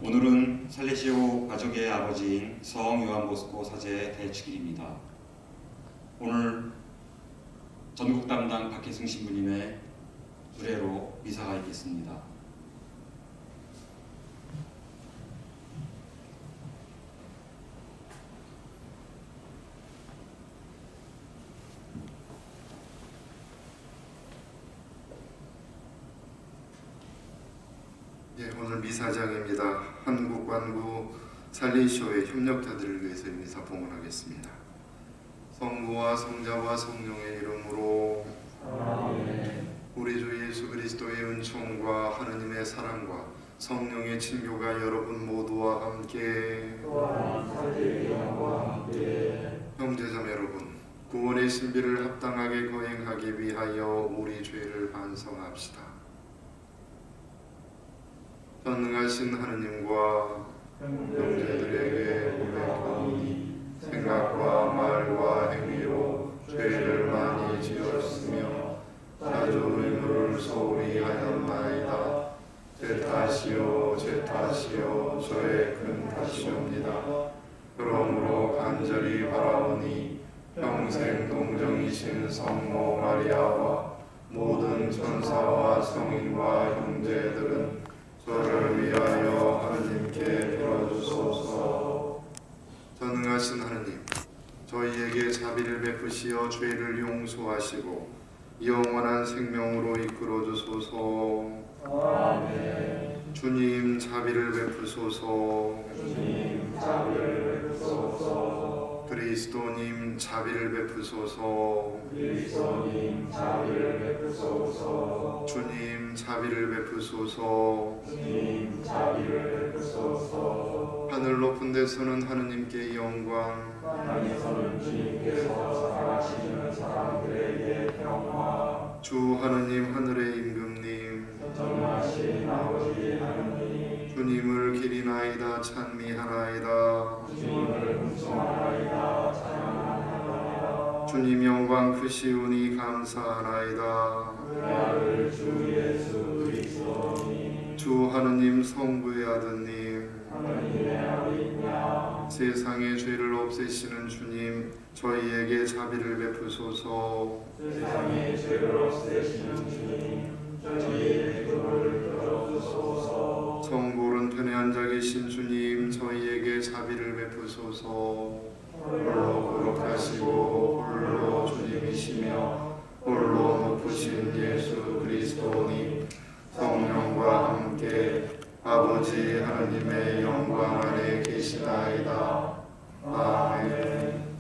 오늘은 살레시오 가족의 아버지인 성 요한보스코 사제의 대축일입니다. 오늘 전국 담당 박혜승 신부님의 주례로 미사가 있겠습니다. 오늘 미사장입니다. 한국관구 살레시오의 협력자들을 위해서 미사 봉헌하겠습니다. 성부와 성자와 성령의 이름으로 아멘. 우리 주 예수 그리스도의 은총과 하느님의 사랑과 성령의 친교가 여러분 모두와 함께 또한 사제의 영과 함께 형제자매 여러분, 구원의 신비를 합당하게 거행하기 위하여 우리 죄를 반성합시다. 전능하신 하느님과 형제들에게 고백하오니 생각과 말과 행위로 죄를 많이 지었으며 자주 의무를 소홀히 하였나이다. 제 탓이요 제 탓이요 저의 큰 탓이옵니다. 그러므로 간절히 바라오니 평생 동정이신 성모 마리아와 모든 천사와 성인과 형제들은 저를 위하여 하느님께 빌어주소서. 전능하신 하느님, 저희에게 자비를 베푸시어 죄를 용서하시고 영원한 생명으로 이끌어 주소서. 아멘. 주님 자비를 베푸소서. 주님 자비를 베푸소서. 그리스도님 자비를 베푸소서. 그리스도님 자비를 베푸소서. 주님 자비를 베푸소서. 주님 자비를 베푸소서. 하늘 높은 데서는 하느님께 영광, 땅에서는 주님께서 사랑하시는 사람들에게 평화. 주 하느님 하늘의 임금님, 전능하신 아버지 하느님, 주님을 기리나이다 찬미하나이다. 주님을 공송하나이다 찬양하나이다. 주님 영광 크시오니 감사하나이다. 그 아들 주 예수 그리스도니, 주 하느님 성부의 아드님, 하느님의 아들이냐, 세상의 죄를 없애시는 주님, 저희에게 자비를 베푸소서. 세상의 죄를 없애시는 주님, 저희의 기도를 들어주소서. 성부른 편에 앉아 계신 주님, 저희에게 자비를 베푸소서. 홀로 거룩하시고 홀로 주님이시며 홀로 높으신 예수 그리스도님, 성령과 함께 아버지 하느님의 영광 안에 계시나이다. 아멘.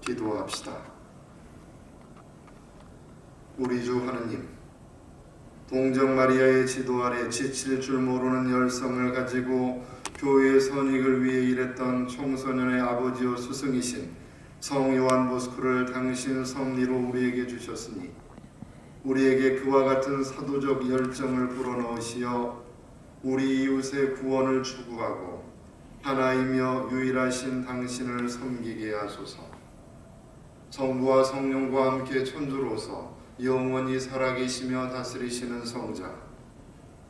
기도합시다. 우리 주 하느님, 동정 마리아의 지도 아래 지칠 줄 모르는 열성을 가지고 교회의 선익을 위해 일했던 청소년의 아버지요 스승이신 성 요한 보스코를 당신 섭리로 우리에게 주셨으니 우리에게 그와 같은 사도적 열정을 불어넣으시어 우리 이웃의 구원을 추구하고 하나이며 유일하신 당신을 섬기게 하소서. 성부와 성령과 함께 천주로서 영원히 살아계시며 다스리시는 성자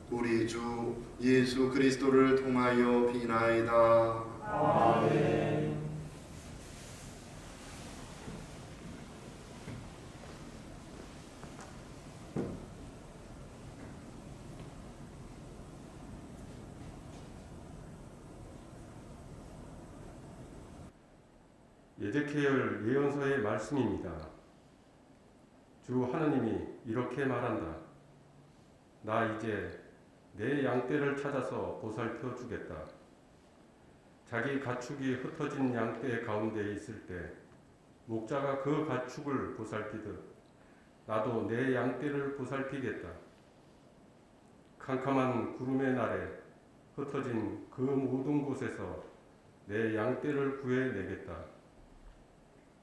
우리 주 예수 그리스도를 통하여 비나이다. 아멘. 에제키엘 예언서의 말씀입니다. 주 하느님이 이렇게 말한다. 나 이제 내 양떼를 찾아서 보살펴 주겠다. 자기 가축이 흩어진 양떼 가운데 있을 때 목자가 그 가축을 보살피듯 나도 내 양떼를 보살피겠다. 캄캄한 구름의 날에 흩어진 그 모든 곳에서 내 양떼를 구해내겠다.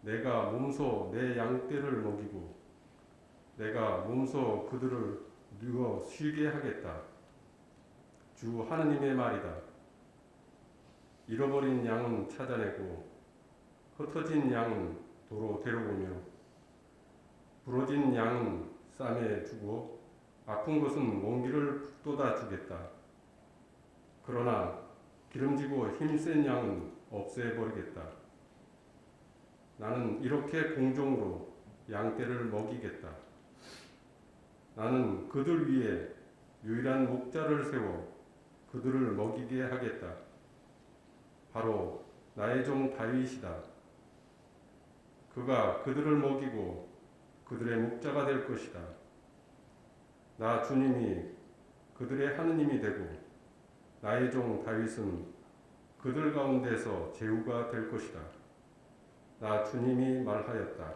내가 몸소 내 양떼를 먹이고 내가 몸소 그들을 누워 쉬게 하겠다. 주 하느님의 말이다. 잃어버린 양은 찾아내고 흩어진 양은 도로 데려오며 부러진 양은 싸매 주고 아픈 것은 먼 길을 북돋아 주겠다. 그러나 기름지고 힘센 양은 없애버리겠다. 나는 이렇게 공종으로 양떼를 먹이겠다. 나는 그들 위에 유일한 목자를 세워 그들을 먹이게 하겠다. 바로 나의 종 다윗이다. 그가 그들을 먹이고 그들의 목자가 될 것이다. 나 주님이 그들의 하느님이 되고 나의 종 다윗은 그들 가운데서 제후가 될 것이다. 나 주님이 말하였다.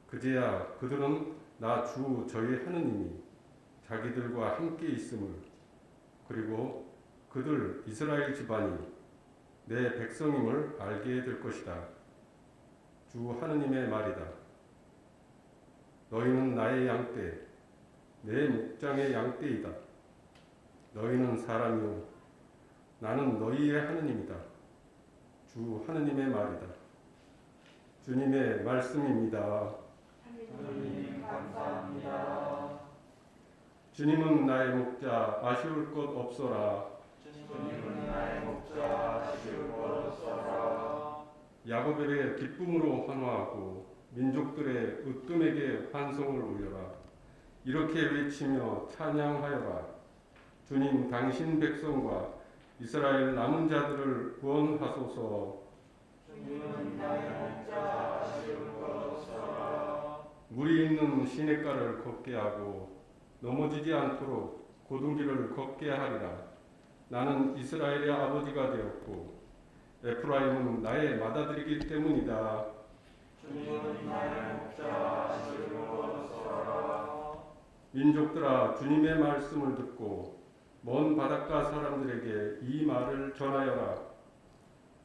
그제야 그들은 나 주 저희 하느님이 자기들과 함께 있음을, 그리고 그들 이스라엘 집안이 내 백성임을 알게 될 것이다. 주 하느님의 말이다. 너희는 나의 양떼, 내 목장의 양떼이다. 너희는 사람이요, 나는 너희의 하느님이다. 주 하느님의 말이다. 주님의 말씀입니다. 하느님 감사합니다. 주님은 나의 목자, 아쉬울 것 없어라. 주님은 나의 목자, 아쉬울 것 없어라. 야곱에게 기쁨으로 환호하고 민족들의 으뜸에게 환송을 올려라. 이렇게 외치며 찬양하여라. 주님, 당신 백성과 이스라엘 남은 자들을 구원하소서. 주님은 나의 목자, 아쉬울 것 없어라. 물이 있는 시냇가를 걷게 하고 넘어지지 않도록 고둥길을 걷게 하리라. 나는 이스라엘의 아버지가 되었고 에프라임은 나의 맏아들이기 때문이다. 주님은 나의 목자, 아쉬울 것 없어라. 민족들아, 주님의 말씀을 듣고 먼 바닷가 사람들에게 이 말을 전하여라.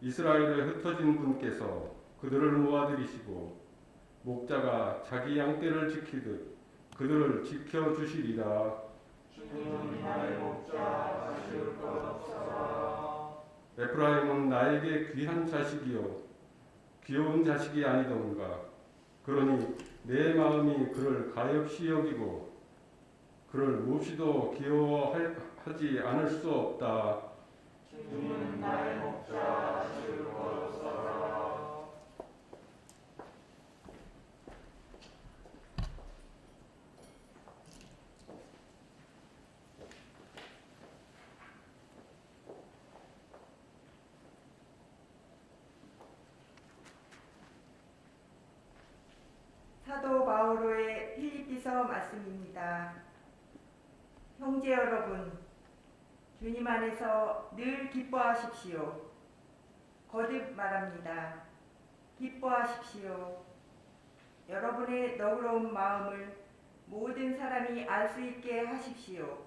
이스라엘에 흩어진 분께서 그들을 모아들이시고 목자가 자기 양떼를 지키듯 그들을 지켜주시리라. 주님은 나의 목자, 아쉬울 것 없어라. 에프라임은 나에게 귀한 자식이요 귀여운 자식이 아니던가. 그러니 내 마음이 그를 가엾이 여기고 그를 몹시도 귀여워하지 않을 수 없다. 주님은 나의 목자, 아쉬울 것 없어라. 사도 바오로의 필립비서 말씀입니다. 형제 여러분, 주님 안에서 늘 기뻐하십시오. 거듭 말합니다. 기뻐하십시오. 여러분의 너그러운 마음을 모든 사람이 알 수 있게 하십시오.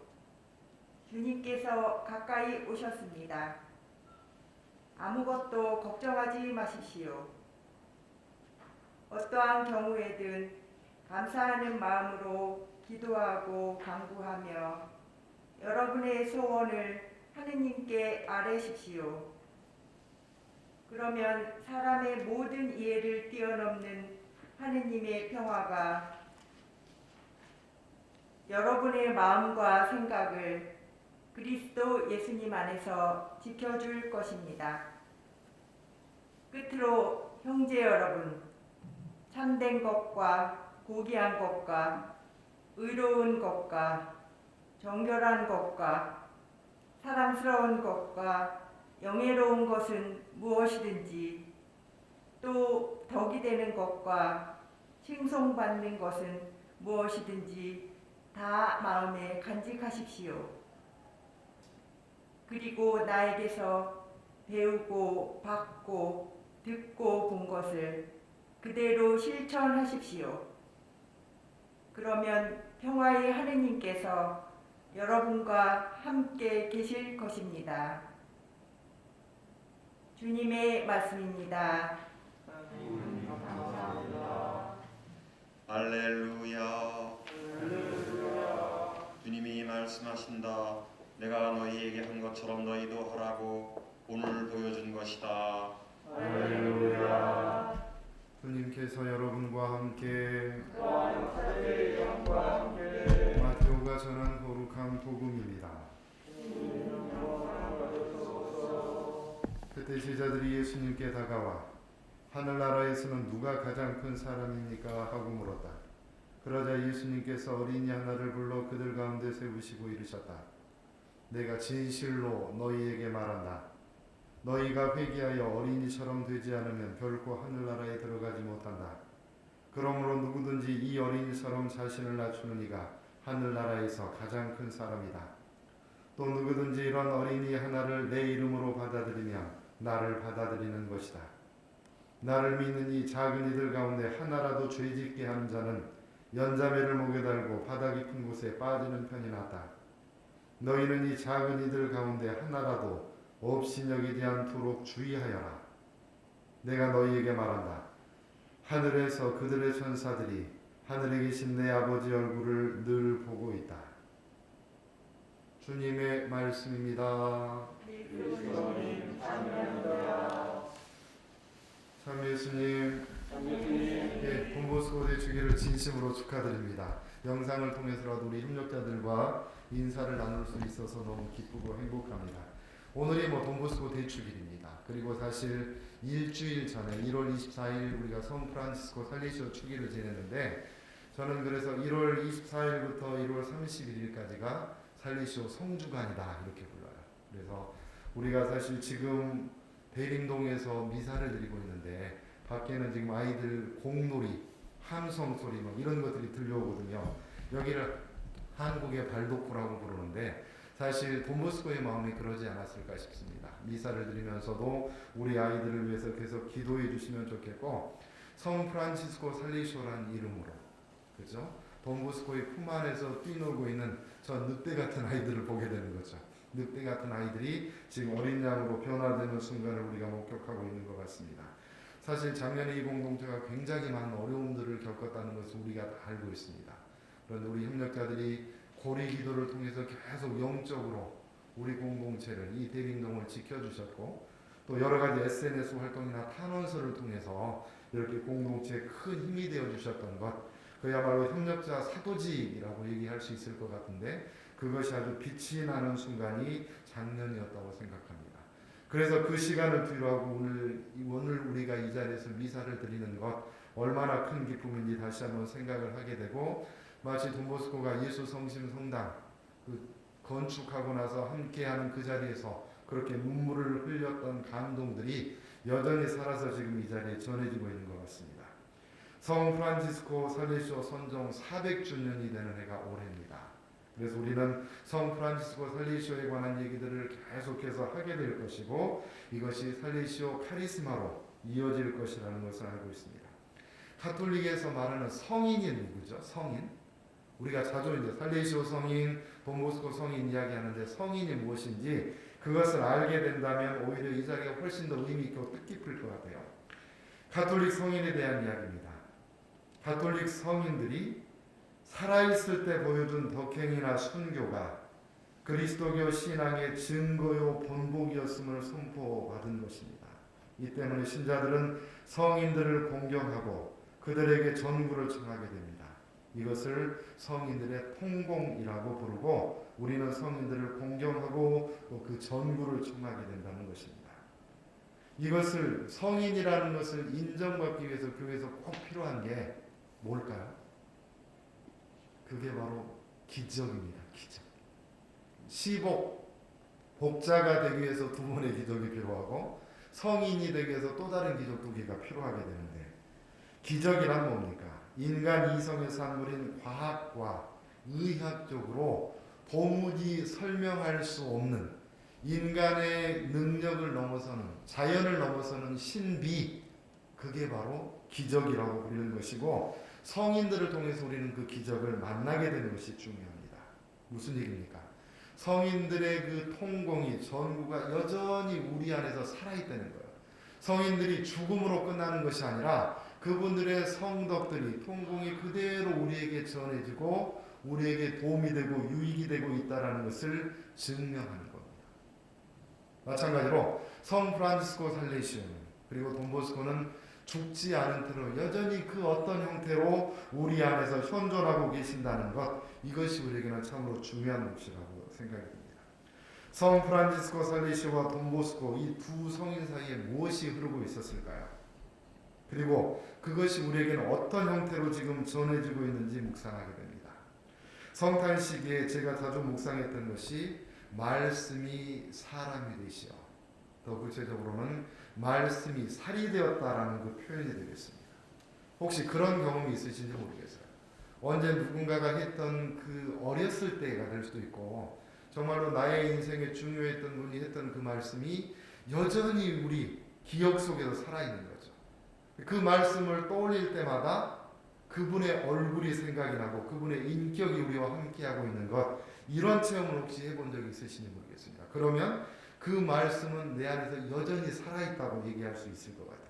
주님께서 가까이 오셨습니다. 아무것도 걱정하지 마십시오. 어떠한 경우에든 감사하는 마음으로 기도하고 간구하며 여러분의 소원을 하느님께 아뢰십시오. 그러면 사람의 모든 이해를 뛰어넘는 하느님의 평화가 여러분의 마음과 생각을 그리스도 예수님 안에서 지켜줄 것입니다. 끝으로 형제 여러분, 참된 것과 고귀한 것과 의로운 것과 정결한 것과 사랑스러운 것과 영예로운 것은 무엇이든지 또 덕이 되는 것과 칭송받는 것은 무엇이든지 다 마음에 간직하십시오. 그리고 나에게서 배우고 받고 듣고 본 것을 그대로 실천하십시오. 그러면 평화의 하느님께서 여러분과 함께 계실 것입니다. 주님의 말씀입니다. 하느님 감사합니다. 할렐루야. 할렐루야. 주님이 말씀하신다. 내가 너희에게 한 것처럼 너희도 하라고 오늘 보여준 것이다. 할렐루야. 주님께서 여러분과 함께 또한 역사의 영과 함께 마태오가 전한 거룩한 복음입니다. 주님 제자들이 예수님께 다가와 하늘나라에서는 누가 가장 큰 사람입니까? 하고 물었다. 그러자 예수님께서 어린이 하나를 불러 그들 가운데 세우시고 이르셨다. 내가 진실로 너희에게 말한다. 너희가 회개하여 어린이처럼 되지 않으면 결코 하늘나라에 들어가지 못한다. 그러므로 누구든지 이 어린이처럼 자신을 낮추는 이가 하늘나라에서 가장 큰 사람이다. 또 누구든지 이런 어린이 하나를 내 이름으로 받아들이면 나를 받아들이는 것이다. 나를 믿는 이 작은 이들 가운데 하나라도 죄짓게 하는 자는 연자매를 목에 달고 바다 깊은 곳에 빠지는 편이 낫다. 너희는 이 작은 이들 가운데 하나라도 업신여기지 않도록 주의하여라. 내가 너희에게 말한다. 하늘에서 그들의 천사들이 하늘에 계신 내 아버지 얼굴을 늘 보고 있다. 주님의 말씀입니다. 예수님 찬양합니다. 참 예수님, 예수님 예, 돈보스코 대축일을 진심으로 축하드립니다. 영상을 통해서라도 우리 협력자들과 인사를 나눌 수 있어서 너무 기쁘고 행복합니다. 오늘이 돈보스코 대축일입니다. 그리고 사실 일주일 전에 1월 24일 우리가 성프란치스코 살리시오 축일을 지냈는데, 저는 그래서 1월 24일부터 1월 31일까지가 살리시오 성주간이다 이렇게 불러요. 그래서 우리가 사실 지금 대림동에서 미사를 드리고 있는데 밖에는 지금 아이들 공놀이, 함성 소리 이런 것들이 들려오거든요. 여기를 한국의 발도쿠라고 부르는데 사실 돈보스코의 마음이 그러지 않았을까 싶습니다. 미사를 드리면서도 우리 아이들을 위해서 계속 기도해 주시면 좋겠고, 성 프란치스코 살리시오라는 이름으로, 그죠? 돈보스코의 품 안에서 뛰놀고 있는 저 늑대 같은 아이들을 보게 되는 거죠. 늑대 같은 아이들이 지금 어린 양으로 변화되는 순간을 우리가 목격하고 있는 것 같습니다. 사실 작년에 이 공동체가 굉장히 많은 어려움들을 겪었다는 것을 우리가 다 알고 있습니다. 그런데 우리 협력자들이 고리 기도를 통해서 계속 영적으로 우리 공동체를, 이 대림동을 지켜주셨고, 또 여러 가지 SNS 활동이나 탄원서를 통해서 이렇게 공동체에 큰 힘이 되어 주셨던 것, 그야말로 협력자 사도직이라고 얘기할 수 있을 것 같은데, 그것이 아주 빛이 나는 순간이 작년이었다고 생각합니다. 그래서 그 시간을 뒤로하고 오늘 우리가 이 자리에서 미사를 드리는 것 얼마나 큰 기쁨인지 다시 한번 생각을 하게 되고, 마치 돈보스코가 예수 성심 성당 건축하고 나서 함께하는 그 자리에서 그렇게 눈물을 흘렸던 감동들이 여전히 살아서 지금 이 자리에 전해지고 있는 것 같습니다. 성 프란치스코 살리시오 선종 400주년이 되는 해가 올해입니다. 그래서 우리는 성 프란치스코 살리시오에 관한 얘기들을 계속해서 하게 될 것이고, 이것이 살리시오 카리스마로 이어질 것이라는 것을 알고 있습니다. 가톨릭에서 말하는 성인이 누구죠? 성인? 우리가 자주 이제 살리시오 성인, 돈보스코 성인 이야기하는데, 성인이 무엇인지 그것을 알게 된다면 오히려 이 자리가 훨씬 더 의미 있고 뜻깊을 것 같아요. 가톨릭 성인에 대한 이야기입니다. 가톨릭 성인들이 살아있을 때 보여준 덕행이나 순교가 그리스도교 신앙의 증거요 본보기였음을 선포받은 것입니다. 이 때문에 신자들은 성인들을 공경하고 그들에게 전구를 청하게 됩니다. 이것을 성인들의 통공이라고 부르고, 우리는 성인들을 공경하고 또 그 전구를 청하게 된다는 것입니다. 이것을, 성인이라는 것을 인정받기 위해서 교회에서 꼭 필요한 게 뭘까요? 그게 바로 기적입니다. 기적. 시복, 복자가 되기 위해서 2번의 기적이 필요하고, 성인이 되기 위해서 또 다른 기적 2개가 필요하게 되는데, 기적이란 뭡니까? 인간 이성의 산물인 과학과 의학적으로 도무지 설명할 수 없는 인간의 능력을 넘어서는, 자연을 넘어서는 신비, 그게 바로 기적이라고 부르는 것이고, 성인들을 통해서 우리는 그 기적을 만나게 되는 것이 중요합니다. 무슨 얘기입니까? 성인들의 그 통공이, 전구가 여전히 우리 안에서 살아있다는 거예요. 성인들이 죽음으로 끝나는 것이 아니라 그분들의 성덕들이, 통공이 그대로 우리에게 전해지고 우리에게 도움이 되고 유익이 되고 있다는 것을 증명하는 겁니다. 마찬가지로 성 프란치스코 살레시오 그리고 돈보스코는 죽지 않은 채로 여전히 그 어떤 형태로 우리 안에서 현존하고 계신다는 것, 이것이 우리에게는 참으로 중요한 몫이라고 생각이 듭니다. 성 프란치스코 살레시오와 돈보스코 이 두 성인 사이에 무엇이 흐르고 있었을까요? 그리고 그것이 우리에게는 어떤 형태로 지금 전해지고 있는지 묵상하게 됩니다. 성탄 시기에 제가 자주 묵상했던 것이 말씀이 사람이 되시어, 더 구체적으로는 말씀이 살이 되었다라는 그 표현이 되겠습니다. 혹시 그런 경험이 있으신지 모르겠어요. 언제 누군가가 했던 그 어렸을 때가 될 수도 있고 정말로 나의 인생에 중요했던 분이 했던 그 말씀이 여전히 우리 기억 속에서 살아있는 거죠. 그 말씀을 떠올릴 때마다 그분의 얼굴이 생각이 나고 그분의 인격이 우리와 함께하고 있는 것, 이런 체험을 혹시 해본 적이 있으신지 모르겠습니다. 그러면 그 말씀은 내 안에서 여전히 살아있다고 얘기할 수 있을 것 같아요.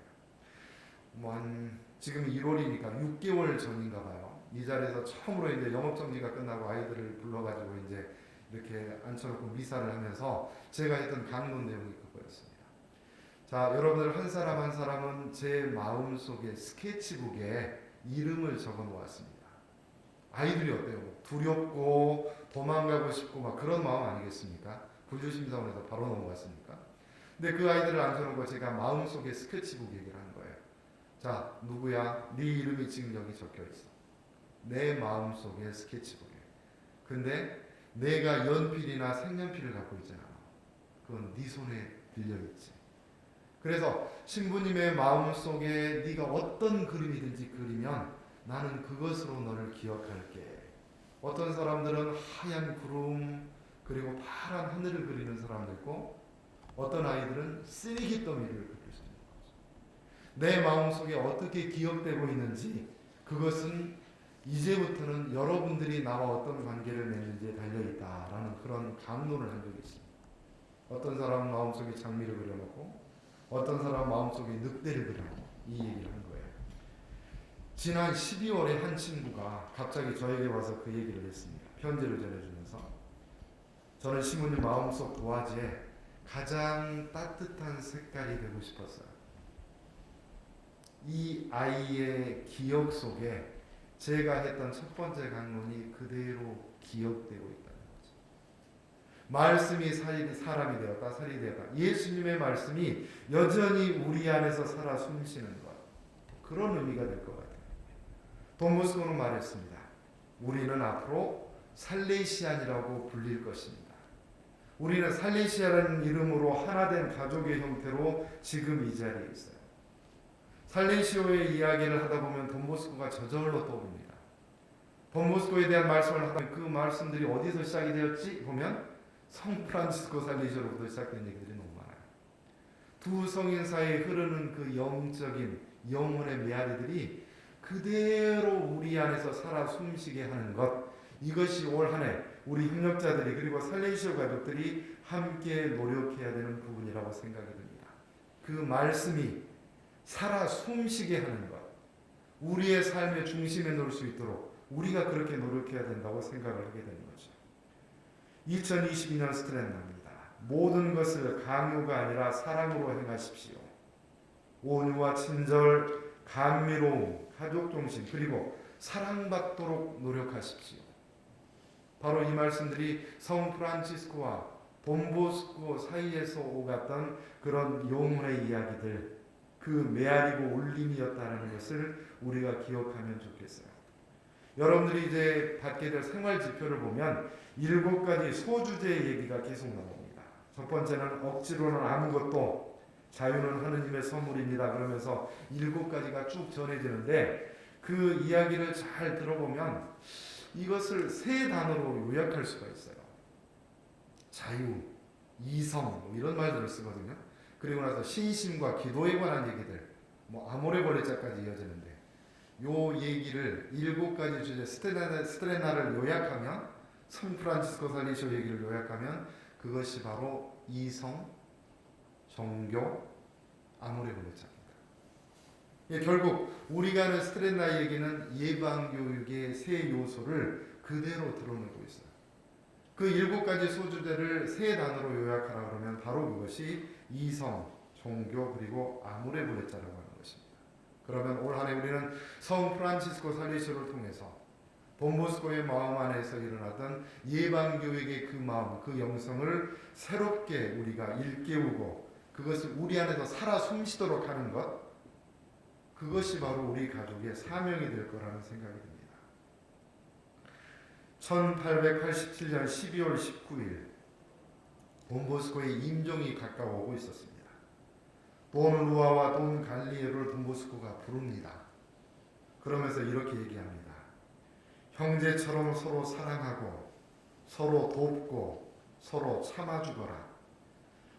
지금 1월이니까 6개월 전인가 봐요. 이 자리에서 처음으로 이제 영업정지가 끝나고 아이들을 불러가지고 이제 이렇게 앉혀놓고 미사를 하면서 제가 했던 강론 내용이 그거였습니다. 자, 여러분들 한 사람 한 사람은 제 마음속에 스케치북에 이름을 적어 놓았습니다. 아이들이 어때요? 두렵고 도망가고 싶고 막 그런 마음 아니겠습니까? 불주심사원에서 바로 넘어갔습니까? 근데 그 아이들을 앉혀놓고 제가 마음속에 스케치북 얘기를 한 거예요. 자, 누구야? 네 이름이 지금 여기 적혀 있어. 내 마음속에 스케치북에. 근데 내가 연필이나 색연필을 갖고 있잖아. 그건 네 손에 들려있지. 그래서 신부님의 마음속에 네가 어떤 그림이든지 그리면 나는 그것으로 너를 기억할게. 어떤 사람들은 하얀 구름 그리고 파란 하늘을 그리는 사람도 있고 어떤 아이들은 쓰레기 더미를 그릴 수 있는 거죠. 내 마음속에 어떻게 기억되고 있는지 그것은 이제부터는 여러분들이 나와 어떤 관계를 맺는지에 달려있다라는 그런 강론을 한 적이 있습니다. 어떤 사람은 마음속에 장미를 그려놓고 어떤 사람은 마음속에 늑대를 그려놓고 이 얘기를 한 거예요. 지난 12월에 한 친구가 갑자기 저에게 와서 그 얘기를 했습니다. 편지를 전해주면서 저는 신부님 마음속 도화지에 가장 따뜻한 색깔이 되고 싶었어요. 이 아이의 기억 속에 제가 했던 첫 번째 강론이 그대로 기억되고 있다는 거죠. 말씀이 사람이 되었다, 살이 되었다. 예수님의 말씀이 여전히 우리 안에서 살아 숨쉬는 것. 그런 의미가 될 것 같아요. 돈보스코는 말했습니다. 우리는 앞으로 살레시안이라고 불릴 것입니다. 우리는 살레시아라는 이름으로 하나된 가족의 형태로 지금 이 자리에 있어요. 살레시오의 이야기를 하다 보면 돈보스코가 저절로 떠오릅니다. 돈보스코에 대한 말씀을 하다 보면 그 말씀들이 어디서 시작이 되었지? 보면 성 프란치스코 살레시오로부터 시작된 얘기들이 너무 많아요. 두 성인 사이에 흐르는 그 영적인 영혼의 메아리들이 그대로 우리 안에서 살아 숨쉬게 하는 것, 이것이 올 한 해 우리 협력자들이 그리고 살레시오 가족들이 함께 노력해야 되는 부분이라고 생각이 듭니다. 그 말씀이 살아 숨쉬게 하는 것, 우리의 삶의 중심에 놓을 수 있도록 우리가 그렇게 노력해야 된다고 생각을 하게 되는 거죠. 2022년 스트레나입니다. 모든 것을 강요가 아니라 사랑으로 행하십시오. 온유와 친절, 감미로움, 가족중심, 그리고 사랑받도록 노력하십시오. 바로 이 말씀들이 성 프란치스코와 돈보스코 사이에서 오갔던 그런 영혼의 이야기들, 그 메아리고 울림이었다는 것을 우리가 기억하면 좋겠어요. 여러분들이 이제 받게 될 생활 지표를 보면 7가지 소주제의 얘기가 계속 나옵니다. 첫 번째는 억지로는 아무것도, 자유는 하느님의 선물입니다. 그러면서 7가지가 쭉 전해지는데 그 이야기를 잘 들어보면 이것을 3단어로 요약할 수가 있어요. 자유, 이성, 뭐 이런 말들을 쓰거든요. 그리고 나서 신심과 기도에 관한 얘기들, 뭐 아모레볼레자까지 이어지는데 요 얘기를 7가지 주제 스트레나를 요약하면, 성 프란치스코 살레시오 얘기를 요약하면 그것이 바로 이성, 종교, 아모레볼레자입니다. 예, 결국 우리가 하는 스트레나 얘기는 예방교육의 3 요소를 그대로 드러내고 있어요. 그 7가지 소주제를 3단어로 요약하라 그러면 바로 그것이 이성, 종교, 그리고 아모레볼레자라고 하는 것입니다. 그러면 올 한 해 우리는 성 프란치스코 살레시오를 통해서 돈보스코의 마음 안에서 일어나던 예방교육의 그 마음, 그 영성을 새롭게 우리가 일깨우고 그것을 우리 안에서 살아 숨쉬도록 하는 것, 그것이 바로 우리 가족의 사명이 될 거라는 생각이 듭니다. 1887년 12월 19일 돈보스코의 임종이 가까워오고 있었습니다. 돈 루아와 돈 갈리에로를 돈보스코가 부릅니다. 그러면서 이렇게 얘기합니다. 형제처럼 서로 사랑하고 서로 돕고 서로 참아주거라.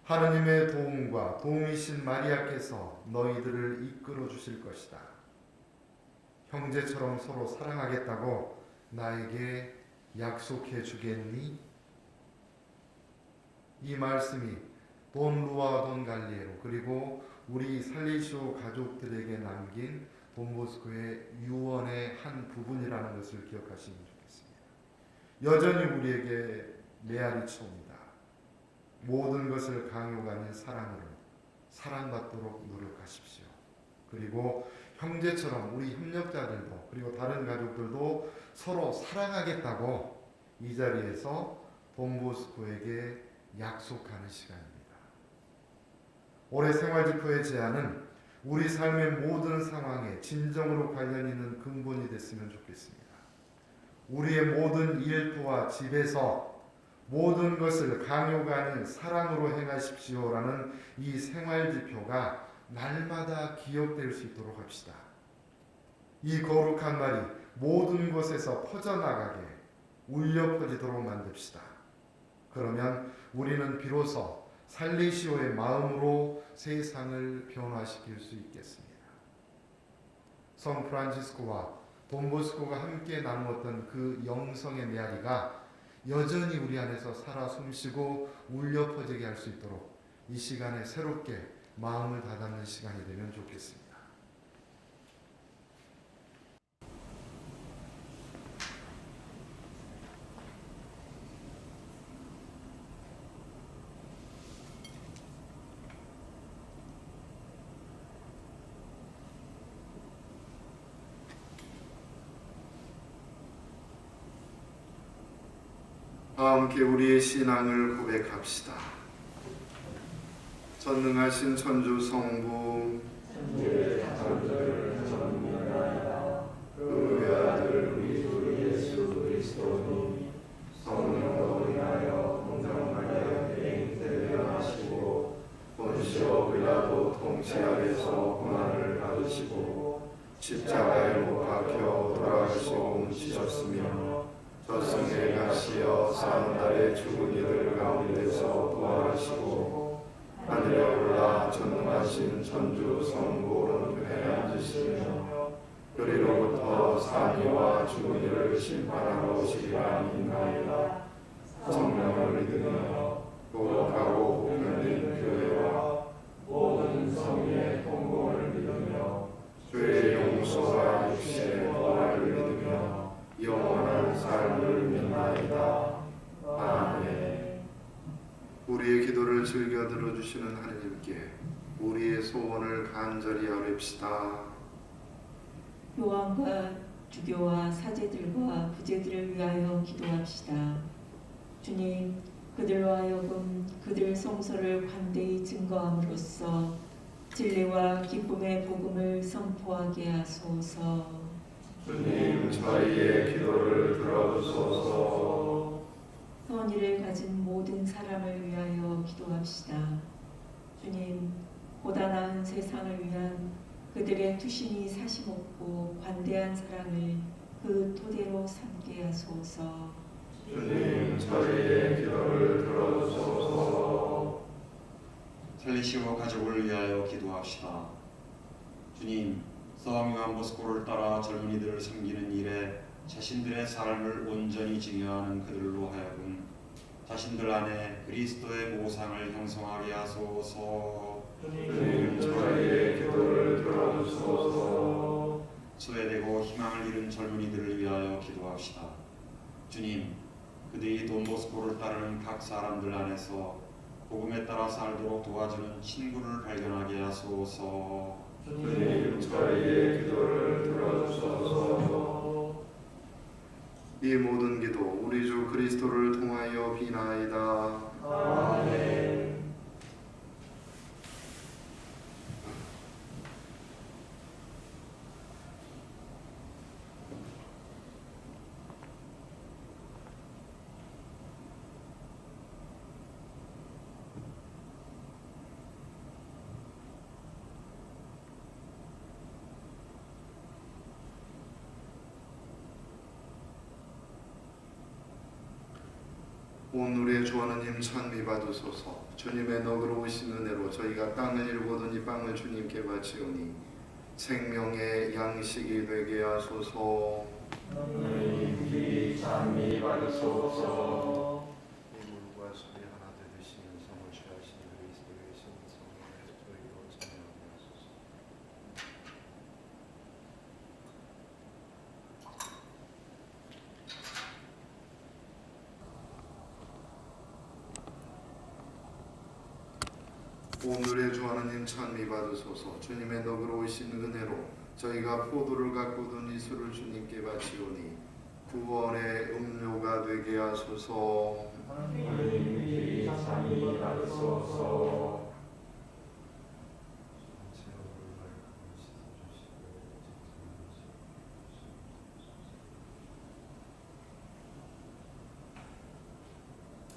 하느님의 도움과 도움이신 마리아께서 너희들을 이끌어 주실 것이다. 형제처럼 서로 사랑하겠다고 나에게 약속해 주겠니? 이 말씀이 돈 루아 돈 갈리에로 그리고 우리 살리시오 가족들에게 남긴 돈보스코의 유언의 한 부분이라는 것을 기억하시면 좋겠습니다. 여전히 우리에게 메아리 쳐옵니다. 모든 것을 강요가 아닌 사랑으로 사랑받도록 노력하십시오. 그리고 형제처럼 우리 협력자들도 그리고 다른 가족들도 서로 사랑하겠다고 이 자리에서 돈보스코에게 약속하는 시간입니다. 올해 생활지표의 제안은 우리 삶의 모든 상황에 진정으로 관련 있는 근본이 됐으면 좋겠습니다. 우리의 모든 일터와 집에서 모든 것을 강요가 아닌 사랑으로 행하십시오라는 이 생활지표가 날마다 기억될 수 있도록 합시다. 이 거룩한 말이 모든 곳에서 퍼져나가게 울려 퍼지도록 만듭시다. 그러면 우리는 비로소 살리시오의 마음으로 세상을 변화시킬 수 있겠습니다. 성 프란치스코와 돈보스코가 함께 나누었던 그 영성의 메아리가 여전히 우리 안에서 살아 숨쉬고 울려 퍼지게 할 수 있도록 이 시간에 새롭게 마음을 다잡는 시간이 되면 좋겠습니다. 함께 우리의 신앙을 고백합시다. 전능하신 천주 성부 그 외아들 우리 주 예수 그리스도니 성령으로 인하여 동정 마리아에게 잉태되하시고 본시오 빌라도 통치 아래서 고난을 받으시고 십자가에 못 박혀 돌아가시고 묻히셨으며 저승에 가시어 사흘날에 죽은 이들 가운데서 부활하시고 하늘에 올라 전능하신 천주 성부 오른편에 앉으시며 그리로부터 사니와 죽은 이를 심판하러 오시리라 믿나이다. 성령을 믿으며 거룩하고 보편된 교회와 모든 성의의 공공을 믿으며 죄의 용서와 육신의 부활을 믿으며 영원한 삶을 믿나이다. 아멘. 우리의 기도를 즐겨 들어주시는 하느님께 우리의 소원을 간절히 아뢰읍시다. 교황과 주교와 사제들과 부제들을 위하여 기도합시다. 주님, 그들로 하여금 그들 성서를 관대히 증거함으로써 진리와 기쁨의 복음을 선포하게 하소서. 주님, 저희의 기도를 들어주소서. 선의를 가진 모든 사람을 위하여 기도합시다. 주님, 보다 나은 세상을 위한 그들의 투신이 사심없고 관대한 사랑을 그 토대로 삼게 하소서. 주님, 저희의 기도를 들어주소서. 살리시오 가족을 위하여 기도합시다. 주님, 성 요한 보스코를 따라 젊은이들을 섬기는 일에 자신들의 삶을 온전히 증여하는 그들로 하여금 자신들 안에 그리스도의 모상을 형성하게 하소서. 주님, 저희의 기도를 들어주소서. 소외되고 희망을 잃은 젊은이들을 위하여 기도합시다. 주님, 그들이 돈보스코를 따르는 각 사람들 안에서 복음에 따라 살도록 도와주는 친구를 발견하게 하소서. 주님, 저희의 기도를 들어주소서. 이 모든 기도 우리 주 그리스도를 통하여 비나이다. 아멘. 오늘의 주 하나님 찬미 받으소서. 주님의 너그러우신 은혜로 저희가 땅을 일구던 이 빵을 주님께 바치오니 생명의 양식이 되게 하소서. 하나님께 찬미 받으소서. 물과 술이 하나 되시는 성을 취하시는 그리스도의 신성을 저희로 찬양하게 하소서. 오늘의 주 하나님 찬미 받으소서. 주님의 너그러우신 은혜로 저희가 포도를 가꾸던 이 술을 주님께 바치오니 구원의 음료가 되게 하소서. 하나님께 찬미 받으소서.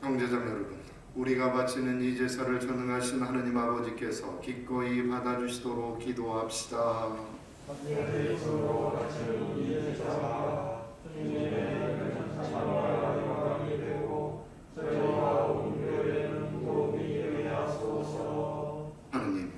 형제자매 여러분, 우리가 바치는 이 제사를 전능하신 하느님 아버지께서 기꺼이 받아주시도록 기도합시다. 예수로 바치는 이 제사가 주님의 찬미와 영광이 되고 저희와 온 교회는 도움이 되게 하소서. 하느님,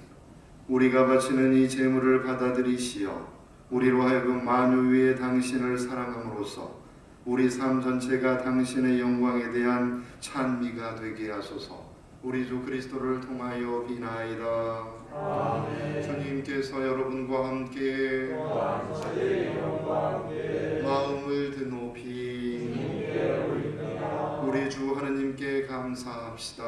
우리가 바치는 이 제물을 받아들이시어 우리로 하여금 만유 위에 당신을 사랑함으로써 우리 삶 전체가 당신의 영광에 대한 찬미가 되게 하소서. 우리 주 그리스도를 통하여 비나이다. 아멘. 주님께서 여러분과 함께 왕자의 영광과 함께 마음을 드높이 주님께 올리라. 우리 주 하느님께 감사합시다.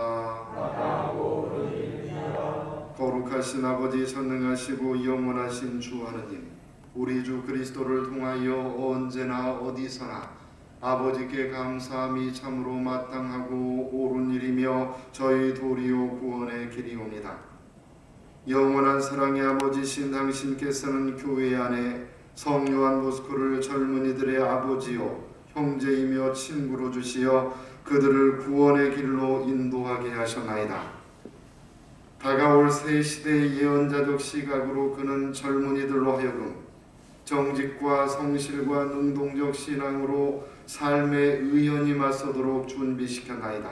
마땅하고 옳으니이다. 거룩하신 아버지, 전능하시고 영원하신 주 하느님, 우리 주 그리스도를 통하여 언제나 어디서나 아버지께 감사함이 참으로 마땅하고 옳은 일이며 저희 도리요 구원의 길이옵니다. 영원한 사랑의 아버지신 당신께서는 교회 안에 성요한 보스코를 젊은이들의 아버지요 형제이며 친구로 주시어 그들을 구원의 길로 인도하게 하셨나이다. 다가올 새 시대의 예언자적 시각으로 그는 젊은이들로 하여금 정직과 성실과 능동적 신앙으로 삶의 의연이 맞서도록 준비시켰나이다.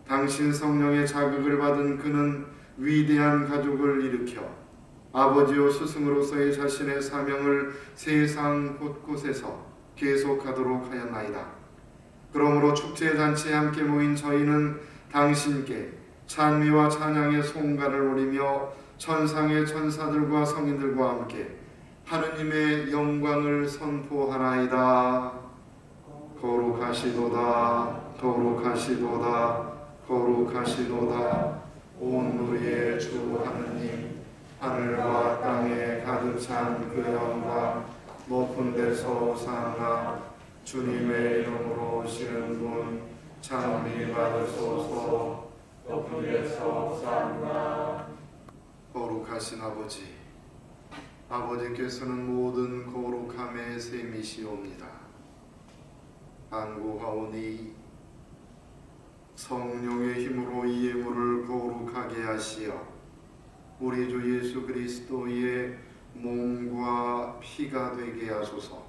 당신 성령의 자극을 받은 그는 위대한 가족을 일으켜 아버지요 스승으로서의 자신의 사명을 세상 곳곳에서 계속하도록 하였나이다. 그러므로 축제잔치에 함께 모인 저희는 당신께 찬미와 찬양의 송가를 올리며 천상의 천사들과 성인들과 함께 하느님의 영광을 선포하나이다. 거룩하시도다, 거룩하시도다, 거룩하시도다. 온 우리의 주 하느님, 하늘과 땅에 가득 찬 그 영광, 높은 데서 오사나. 주님의 이름으로 오시는 분 찬미 받으소서. 높은 데서 오사나. 거룩하신 아버지, 아버지께서는 모든 거룩함의 셈이시옵니다. 간구하오니 성령의 힘으로 이 예물을 거룩하게 하시어 우리 주 예수 그리스도의 몸과 피가 되게 하소서.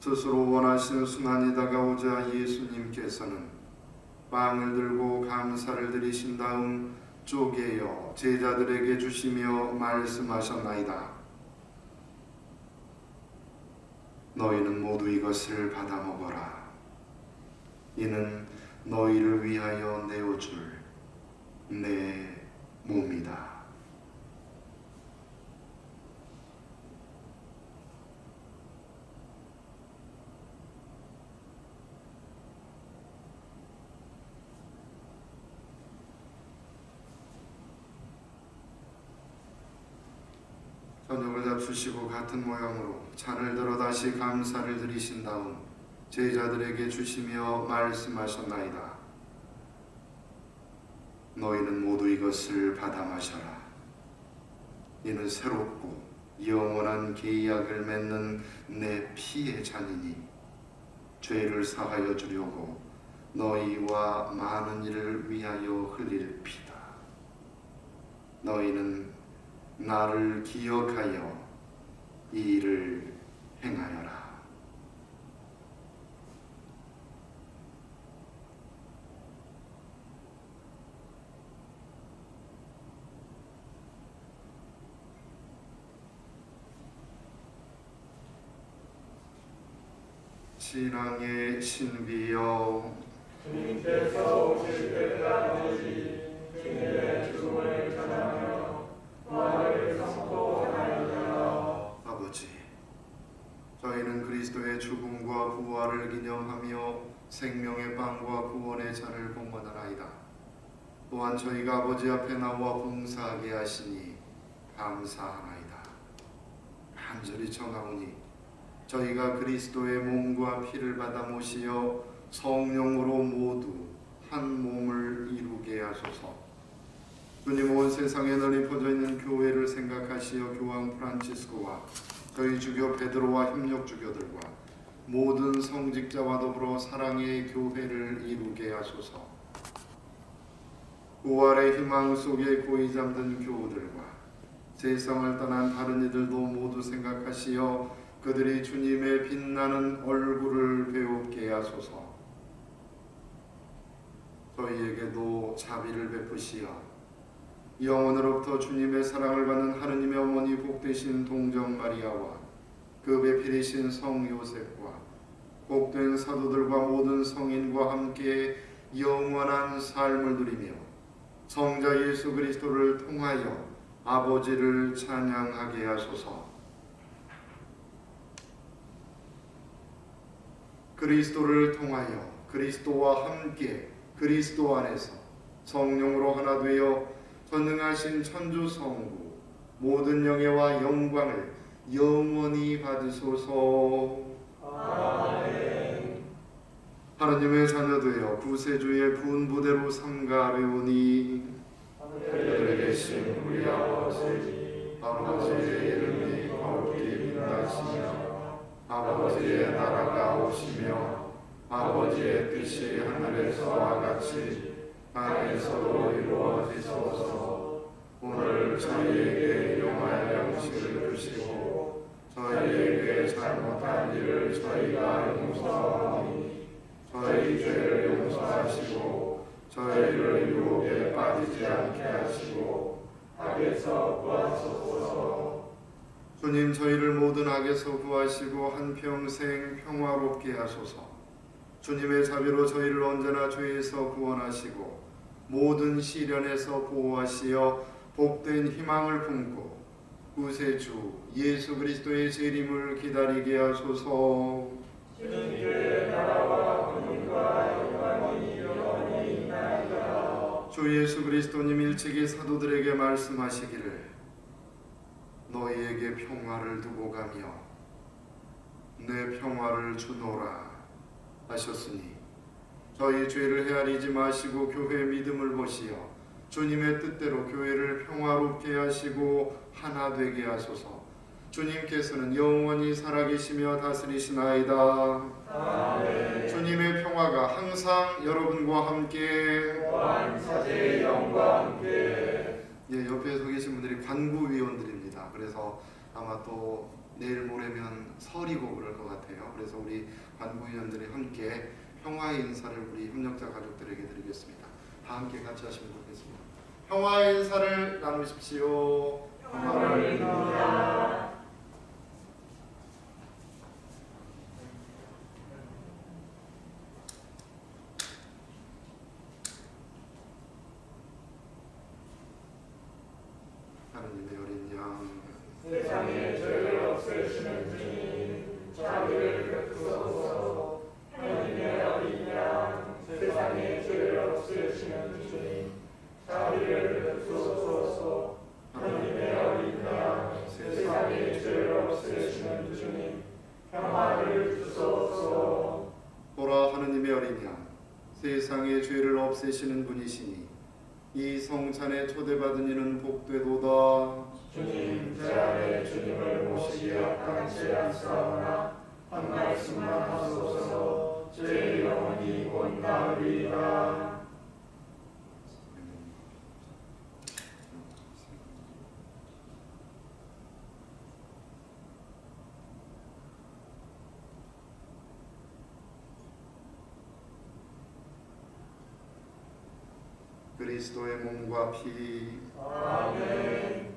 스스로 원하시는 순환이 다가오자 예수님께서는 빵을 들고 감사를 드리신 다음 쪼개어 제자들에게 주시며 말씀하셨나이다. 너희는 모두 이것을 받아 먹어라. 이는 너희를 위하여 내어줄 내 몸이다. 저녁을 잡수시고 같은 모양으로 잔을 들어 다시 감사를 드리신 다음 제자들에게 주시며 말씀하셨나이다. 너희는 모두 이것을 받아 마셔라. 이는 새롭고 영원한 계약을 맺는 내 피의 잔이니 죄를 사하여 주려고 너희와 많은 이를 위하여 흘릴 피다. 너희는 나를 기억하여 이 일을 행하여라. 신앙의 신비여, 주님께서 오실 때까지 주님의 죽음을 전하며 부활을 선포하나이다. 아버지, 저희는 그리스도의 죽음과 부활을 기념하며 생명의 빵과 구원의 잔을 봉헌하나이다. 또한 저희가 아버지 앞에 나와 봉사하게 하시니 감사하나이다. 간절히 청하오니 저희가 그리스도의 몸과 피를 받아 모시어 성령으로 모두 한 몸을 이루게 하소서. 주님, 온 세상에 널리 퍼져 있는 교회를 생각하시어 교황 프란치스코와 저희 주교 베드로와 협력 주교들과 모든 성직자와 더불어 사랑의 교회를 이루게 하소서. 부활의 희망 속에 고이 잠든 교우들과 세상을 떠난 다른 이들도 모두 생각하시어 그들이 주님의 빛나는 얼굴을 배우게 하소서. 저희에게도 자비를 베푸시어 영원으로부터 주님의 사랑을 받는 하느님의 어머니 복되신 동정 마리아와 그 배필이신 성 요셉과 복된 사도들과 모든 성인과 함께 영원한 삶을 누리며 성자 예수 그리스도를 통하여 아버지를 찬양하게 하소서. 그리스도를 통하여 그리스도와 함께 그리스도 안에서 성령으로 하나 되어 전능하신 천주성부 모든 영예와 영광을 영원히 받으소서. 아멘. 하나님의 자녀되어 구세주의 분부대로 삼가려오니 하늘에 계신 우리 아버지의 이름이 거룩히 빛나시며 아버지의 나라가 오시며 아버지의 뜻이 하늘에서와 같이 땅에서도 이루어지소서. 오늘 저희에게 일용할 양식을 주시고 저희에게 잘못한 일을 저희가 용서하오니 저희 죄를 용서하시고 저희를 유혹에 빠지지 않게 하시고 악에서 구하소서. 주님, 저희를 모든 악에서 구하시고 한평생 평화롭게 하소서. 주님의 자비로 저희를 언제나 죄에서 구원하시고 모든 시련에서 보호하시어 복된 희망을 품고 구세주 예수 그리스도의 재림을 기다리게 하소서. 주님께 나라와 권능과 영광이 영원히 있나이다. 주 예수 그리스도님 일찍이 사도들에게 말씀하시기를 너희에게 평화를 두고 가며 내 평화를 주노라 하셨으니 저희 죄를 헤아리지 마시고 교회의 믿음을 보시어 주님의 뜻대로 교회를 평화롭게 하시고 하나 되게 하소서. 주님께서는 영원히 살아계시며 다스리시나이다. 아멘. 주님의 평화가 항상 여러분과 함께 왕사제의 영과 함께. 예, 옆에 서 계신 분들이 관구위원들입니다. 그래서 아마 또 내일 모레면 설이고 그럴 것 같아요. 그래서 우리 관구위원들이 함께 평화의 인사를 우리 협력자 가족들에게 드리겠습니다. 다 함께 같이 하시면 좋겠습니다. 평화의 인사를 나누십시오. 평화를 누리라. 하느님의 어린 양, 세상의 죄를 없애시는 주님, 자비를 베푸소서. 하느님의 어린 양, 세상의 죄를 없애시는 주님, 자비를 베푸소서. 하느님의 어린 양, 세상의 죄를 없애시는 주님, 평화를 주소서. 세상의 죄를 없애시는 분이시니 이 성찬에 초대받은 이는 복되도다. 주님, 제 안에 주님을 모시기 약간치 않사오나 한 말씀만 하소서. 제 영혼이 곧 나으리이다. 그리스도의 몸과 피. 아멘.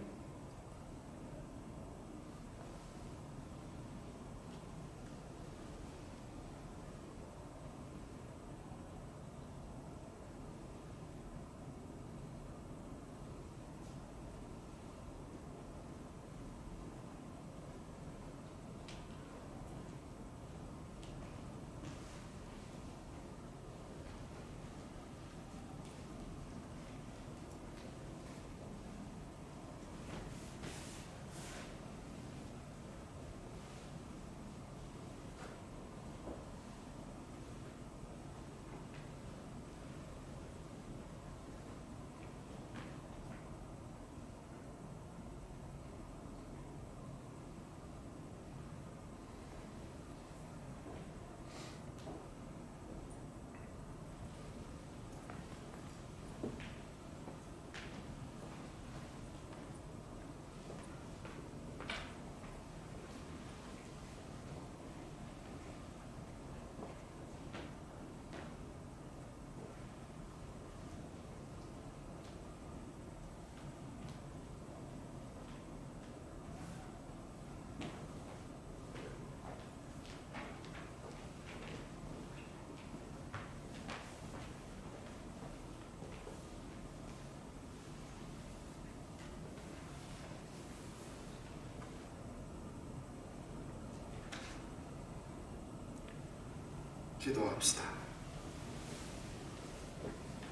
기도합시다.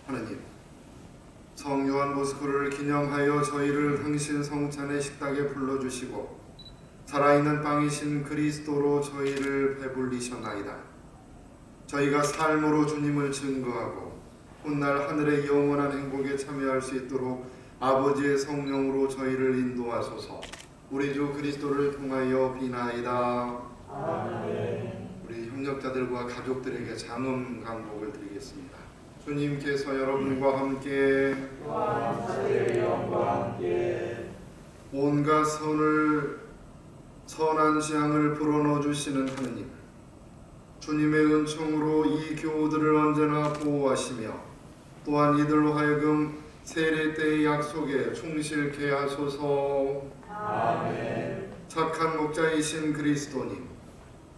하나님, 성 요한 보스코를 기념하여 저희를 당신 성찬의 식탁에 불러주시고 살아있는 빵이신 그리스도로 저희를 배불리셨나이다. 저희가 삶으로 주님을 증거하고 훗날 하늘의 영원한 행복에 참여할 수 있도록 아버지의 성령으로 저희를 인도하소서. 우리 주 그리스도를 통하여 비나이다. 아멘. 우리 협력자들과 가족들에게 장엄 간복을 드리겠습니다. 주님께서 여러분과 함께 또한 사제의 영과 함께 온갖 선한 지향을 불어넣어 주시는 하느님, 주님의 은총으로 이 교우들을 언제나 보호하시며 또한 이들로 하여금 세례 때의 약속에 충실케 하소서. 아멘. 착한 목자이신 그리스도님,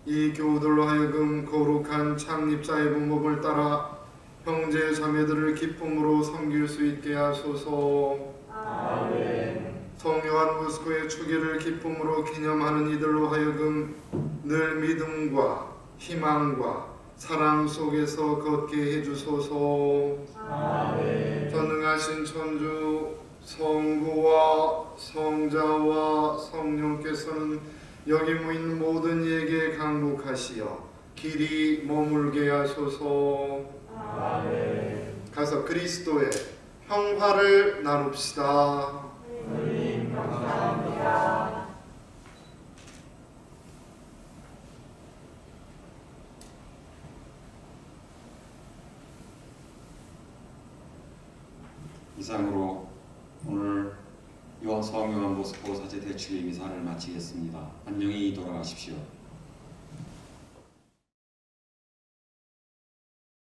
이 교우들로 하여금 거룩한 창립자의 분법을 따라 형제 자매들을 기쁨으로 섬길 수 있게 하소서. 아멘. 성 요한 보스코의 축일을 기쁨으로 기념하는 이들로 하여금 늘 믿음과 희망과 사랑 속에서 걷게 해주소서. 아멘. 전능하신 천주 성부와 성자와 성령께서는 여기 모인 모든 이에게 강복하시어 길이 머물게 하소서. 아멘. 가서 그리스도의 평화를 나눕시다. 주님 감사합니다. 이상으로 오늘 성 요한 보스코 사제 대축의 미사를 마치겠습니다. 안녕히 돌아가십시오.